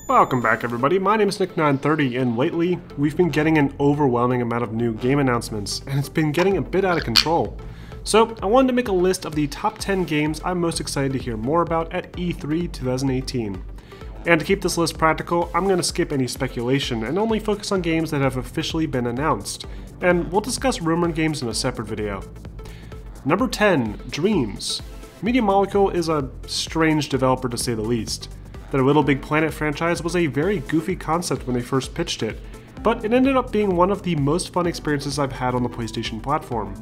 Welcome back everybody, my name is Nick930 and lately we've been getting an overwhelming amount of new game announcements and it's been getting a bit out of control. So I wanted to make a list of the top 10 games I'm most excited to hear more about at E3 2018. And to keep this list practical, I'm going to skip any speculation and only focus on games that have officially been announced, and we'll discuss rumored games in a separate video. Number 10, Dreamz. Media Molecule is a strange developer to say the least. Their Little Big Planet franchise was a very goofy concept when they first pitched it, but it ended up being one of the most fun experiences I've had on the PlayStation platform.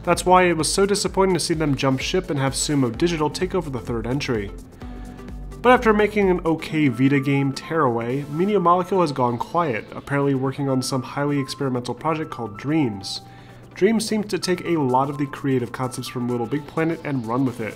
That's why it was so disappointing to see them jump ship and have Sumo Digital take over the third entry. But after making an okay Vita game, Tearaway, Media Molecule has gone quiet, apparently working on some highly experimental project called Dreamz. Dreamz seems to take a lot of the creative concepts from Little Big Planet and run with it.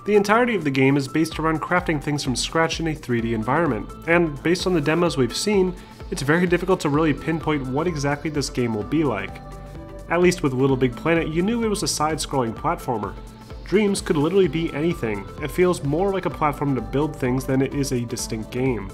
The entirety of the game is based around crafting things from scratch in a 3D environment, and based on the demos we've seen, it's very difficult to really pinpoint what exactly this game will be like. At least with Little Big Planet, you knew it was a side-scrolling platformer. Dreamz could literally be anything. It feels more like a platform to build things than it is a distinct game.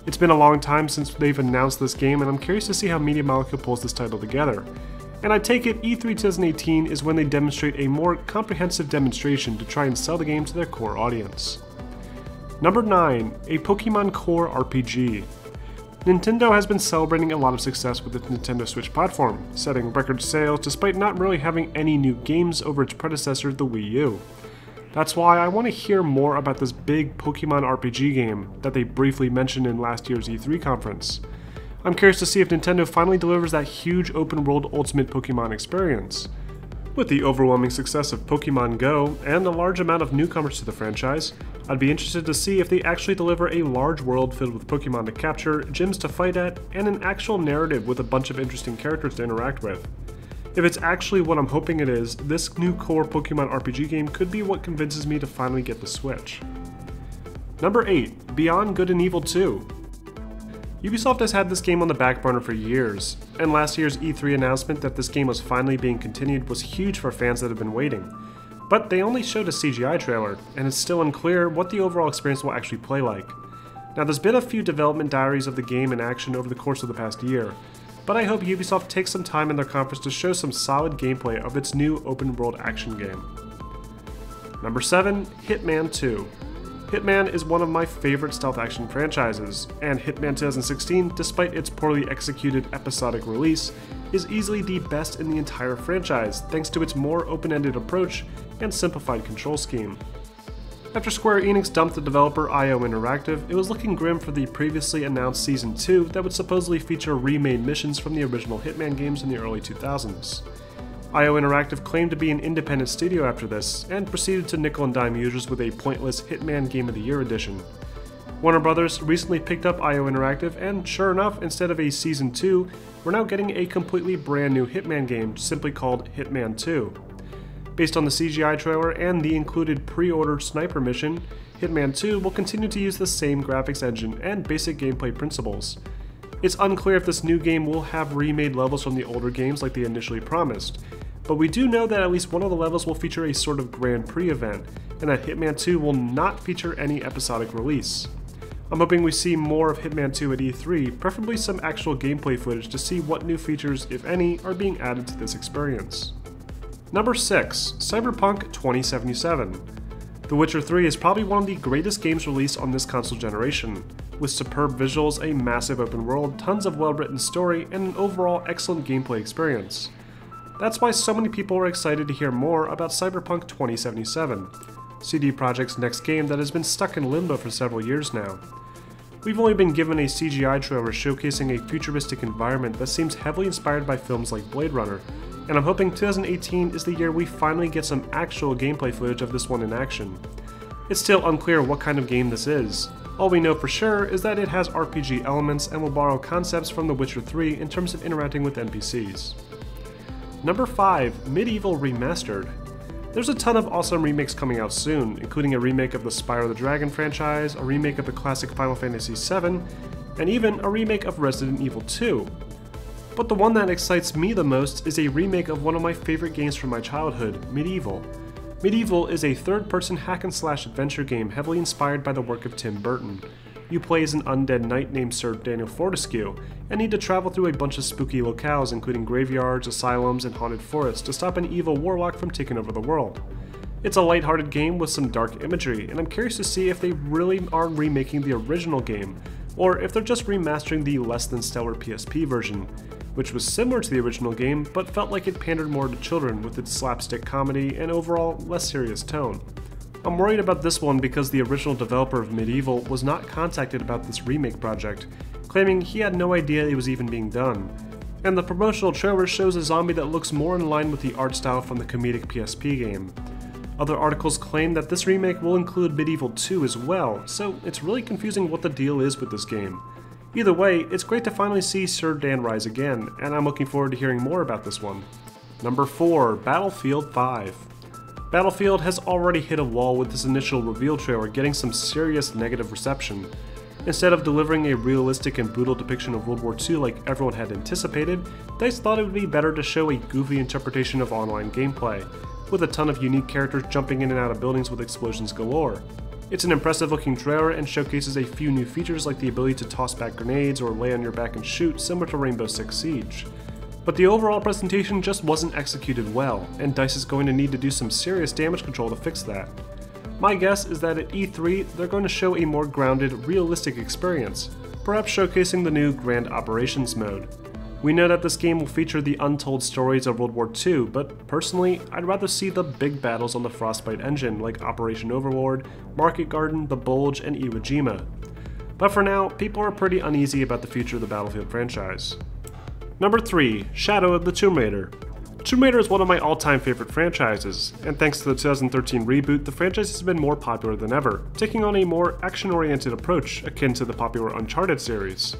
It's been a long time since they've announced this game, and I'm curious to see how Media Molecule pulls this title together. And I take it E3 2018 is when they demonstrate a more comprehensive demonstration to try and sell the game to their core audience. Number 9, a Pokemon Core RPG. Nintendo has been celebrating a lot of success with its Nintendo Switch platform, setting record sales despite not really having any new games over its predecessor, the Wii U. That's why I want to hear more about this big Pokemon RPG game that they briefly mentioned in last year's E3 conference. I'm curious to see if Nintendo finally delivers that huge open-world Ultimate Pokemon experience. With the overwhelming success of Pokemon Go and a large amount of newcomers to the franchise, I'd be interested to see if they actually deliver a large world filled with Pokemon to capture, gyms to fight at, and an actual narrative with a bunch of interesting characters to interact with. If it's actually what I'm hoping it is, this new core Pokemon RPG game could be what convinces me to finally get the Switch. Number 8, Beyond Good and Evil 2. Ubisoft has had this game on the back burner for years, and last year's E3 announcement that this game was finally being continued was huge for fans that have been waiting. But they only showed a CGI trailer, and it's still unclear what the overall experience will actually play like. Now there's been a few development diaries of the game in action over the course of the past year, but I hope Ubisoft takes some time in their conference to show some solid gameplay of its new open-world action game. Number 7, Hitman II. Hitman is one of my favorite stealth action franchises, and Hitman 2016, despite its poorly executed episodic release, is easily the best in the entire franchise thanks to its more open-ended approach and simplified control scheme. After Square Enix dumped the developer IO Interactive, it was looking grim for the previously announced Season 2 that would supposedly feature remade missions from the original Hitman games in the early 2000s. IO Interactive claimed to be an independent studio after this, and proceeded to nickel and dime users with a pointless Hitman Game of the Year edition. Warner Brothers recently picked up IO Interactive, and sure enough, instead of a Season 2, we're now getting a completely brand new Hitman game simply called Hitman II. Based on the CGI trailer and the included pre-ordered sniper mission, Hitman 2 will continue to use the same graphics engine and basic gameplay principles. It's unclear if this new game will have remade levels from the older games like they initially promised, but we do know that at least one of the levels will feature a sort of Grand Prix event, and that Hitman 2 will not feature any episodic release. I'm hoping we see more of Hitman 2 at E3, preferably some actual gameplay footage to see what new features, if any, are being added to this experience. Number 6, Cyberpunk 2077. The Witcher 3 is probably one of the greatest games released on this console generation, with superb visuals, a massive open world, tons of well-written story, and an overall excellent gameplay experience. That's why so many people are excited to hear more about Cyberpunk 2077, CD Projekt's next game that has been stuck in limbo for several years now. We've only been given a CGI trailer showcasing a futuristic environment that seems heavily inspired by films like Blade Runner, and I'm hoping 2018 is the year we finally get some actual gameplay footage of this one in action. It's still unclear what kind of game this is. All we know for sure is that it has RPG elements and will borrow concepts from The Witcher 3 in terms of interacting with NPCs. Number 5, Medieval Remastered. There's a ton of awesome remakes coming out soon, including a remake of the Spyro the Dragon franchise, a remake of the classic Final Fantasy VII, and even a remake of Resident Evil 2. But the one that excites me the most is a remake of one of my favorite games from my childhood, Medieval. Medieval is a third-person hack-and-slash adventure game heavily inspired by the work of Tim Burton. you play as an undead knight named Sir Daniel Fortescue, and need to travel through a bunch of spooky locales including graveyards, asylums, and haunted forests to stop an evil warlock from taking over the world. It's a lighthearted game with some dark imagery, and I'm curious to see if they really are remaking the original game, or if they're just remastering the less than stellar PSP version, which was similar to the original game but felt like it pandered more to children with its slapstick comedy and overall less serious tone. I'm worried about this one because the original developer of Medieval was not contacted about this remake project, claiming he had no idea it was even being done. And the promotional trailer shows a zombie that looks more in line with the art style from the comedic PSP game. Other articles claim that this remake will include Medieval II as well, so it's really confusing what the deal is with this game. Either way, it's great to finally see Sir Dan rise again, and I'm looking forward to hearing more about this one. Number 4, Battlefield 5. Battlefield has already hit a wall with this initial reveal trailer getting some serious negative reception. Instead of delivering a realistic and brutal depiction of World War II like everyone had anticipated, DICE thought it would be better to show a goofy interpretation of online gameplay, with a ton of unique characters jumping in and out of buildings with explosions galore. It's an impressive looking trailer and showcases a few new features like the ability to toss back grenades or lay on your back and shoot, similar to Rainbow Six Siege. But the overall presentation just wasn't executed well, and DICE is going to need to do some serious damage control to fix that. My guess is that at E3 they're going to show a more grounded, realistic experience, perhaps showcasing the new Grand Operations mode. We know that this game will feature the untold stories of World War II, but personally, I'd rather see the big battles on the Frostbite engine like Operation Overlord, Market Garden, The Bulge, and Iwo Jima. But for now, people are pretty uneasy about the future of the Battlefield franchise. Number 3, Shadow of the Tomb Raider. Tomb Raider is one of my all-time favorite franchises, and thanks to the 2013 reboot, the franchise has been more popular than ever, taking on a more action-oriented approach akin to the popular Uncharted series.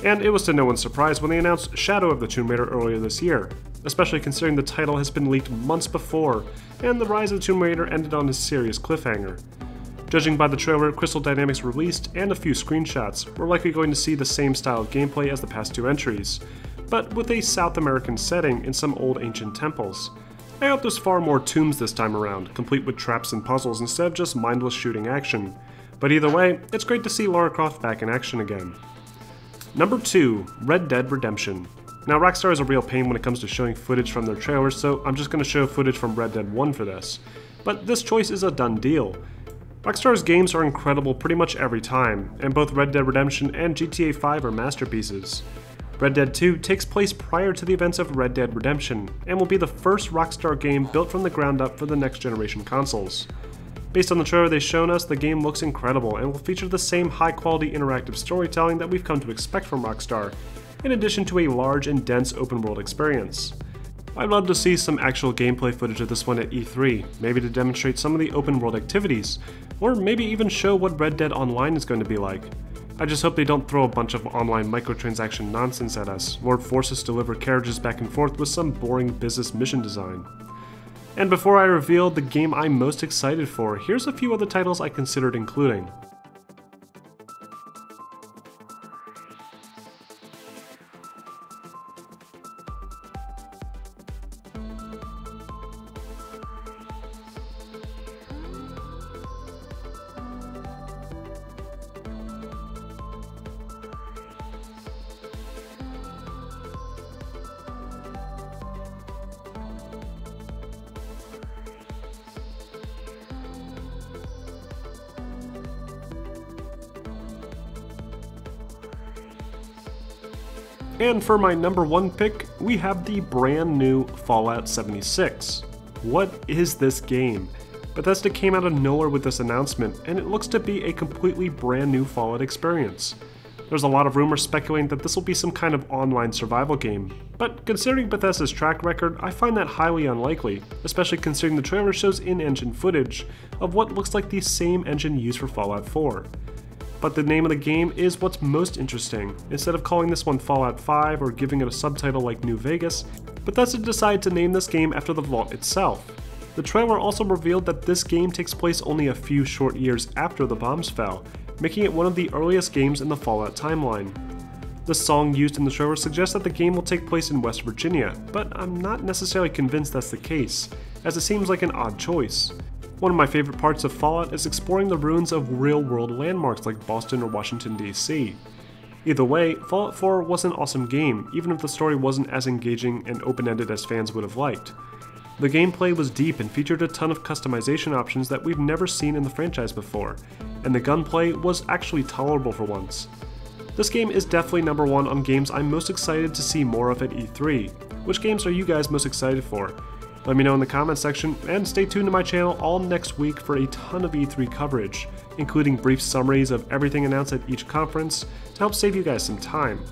And it was to no one's surprise when they announced Shadow of the Tomb Raider earlier this year, especially considering the title has been leaked months before, and the rise of the Tomb Raider ended on a serious cliffhanger. Judging by the trailer Crystal Dynamics released and a few screenshots, we're likely going to see the same style of gameplay as the past two entries, but with a South American setting in some old ancient temples. I hope there's far more tombs this time around, complete with traps and puzzles instead of just mindless shooting action. But either way, it's great to see Lara Croft back in action again. Number 2, Red Dead Redemption. Now Rockstar is a real pain when it comes to showing footage from their trailers, so I'm just going to show footage from Red Dead 1 for this. But this choice is a done deal. Rockstar's games are incredible pretty much every time, and both Red Dead Redemption and GTA 5 are masterpieces. Red Dead 2 takes place prior to the events of Red Dead Redemption, and will be the first Rockstar game built from the ground up for the next generation consoles. Based on the trailer they've shown us, the game looks incredible and will feature the same high-quality interactive storytelling that we've come to expect from Rockstar, in addition to a large and dense open-world experience. I'd love to see some actual gameplay footage of this one at E3, maybe to demonstrate some of the open-world activities, or maybe even show what Red Dead Online is going to be like. I just hope they don't throw a bunch of online microtransaction nonsense at us, or force us to deliver carriages back and forth with some boring business mission design. And before I reveal the game I'm most excited for, here's a few other titles I considered including. And for my number 1 pick, we have the brand new Fallout 76. What is this game? Bethesda came out of nowhere with this announcement, and it looks to be a completely brand new Fallout experience. There's a lot of rumors speculating that this will be some kind of online survival game, but considering Bethesda's track record, I find that highly unlikely, especially considering the trailer shows in-engine footage of what looks like the same engine used for Fallout 4. But the name of the game is what's most interesting. Instead of calling this one Fallout 5 or giving it a subtitle like New Vegas, Bethesda decided to name this game after the vault itself. The trailer also revealed that this game takes place only a few short years after the bombs fell, making it one of the earliest games in the Fallout timeline. The song used in the trailer suggests that the game will take place in West Virginia, but I'm not necessarily convinced that's the case, as it seems like an odd choice. One of my favorite parts of Fallout is exploring the ruins of real-world landmarks like Boston or Washington, D.C. Either way, Fallout 4 was an awesome game, even if the story wasn't as engaging and open-ended as fans would have liked. The gameplay was deep and featured a ton of customization options that we've never seen in the franchise before, and the gunplay was actually tolerable for once. This game is definitely number one on games I'm most excited to see more of at E3. Which games are you guys most excited for? Let me know in the comments section, and stay tuned to my channel all next week for a ton of E3 coverage, including brief summaries of everything announced at each conference to help save you guys some time.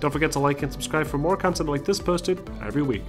Don't forget to like and subscribe for more content like this posted every week.